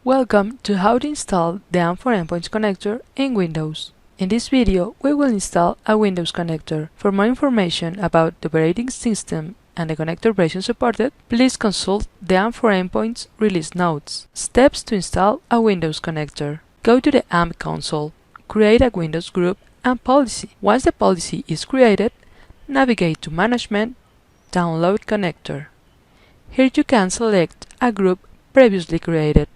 Welcome to how to install the AMP for Endpoints connector in Windows. In this video, we will install a Windows connector. For more information about the operating system and the connector version supported, please consult the AMP for Endpoints release notes. Steps to install a Windows connector. Go to the AMP console, create a Windows group and policy. Once the policy is created, navigate to Management, Download Connector. Here you can select a group previously created.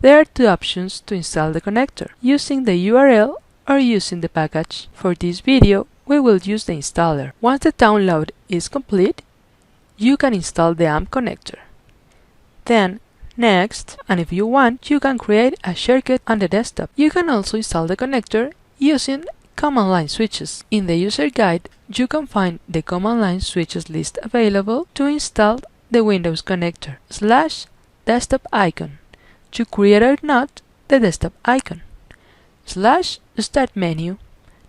There are two options to install the connector, using the URL or using the package. For this video, we will use the installer. Once the download is complete, you can install the AMP connector. Then, next, and if you want, you can create a shortcut on the desktop. You can also install the connector using command line switches. In the user guide, you can find the command line switches list available to install the Windows connector / desktop icon. To create or not the desktop icon, / start menu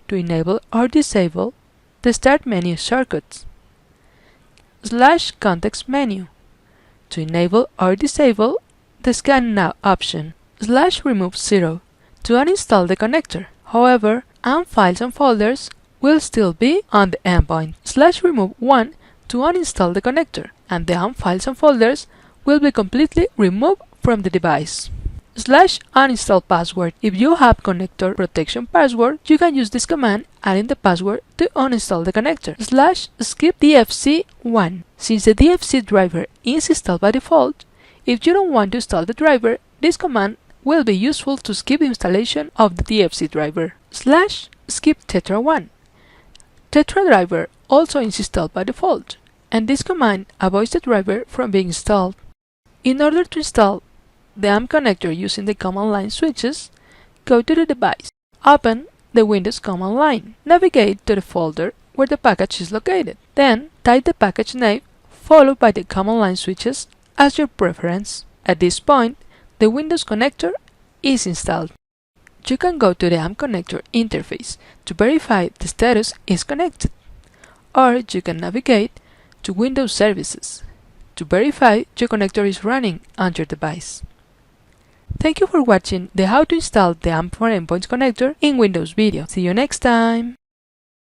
to enable or disable the start menu shortcuts, / context menu to enable or disable the scan now option, / remove 0 to uninstall the connector. However, AMP files and folders will still be on the endpoint, / remove 1 to uninstall the connector, and the AMP files and folders will be completely removed from the device. / uninstall password. If you have connector protection password, you can use this command adding the password to uninstall the connector. / skip DFC1. Since the DFC driver is installed by default, if you don't want to install the driver, this command will be useful to skip the installation of the DFC driver. / skip Tetra1. Tetra driver also is installed by default, and this command avoids the driver from being installed. In order to install the AMP connector using the command line switches, go to the device, open the Windows command line, navigate to the folder where the package is located, then type the package name followed by the command line switches as your preference. At this point, the Windows connector is installed. You can go to the AMP connector interface to verify the status is connected, or you can navigate to Windows Services to verify your connector is running on your device. Thank you for watching the how to install the AMP for Endpoints connector in Windows video. See you next time!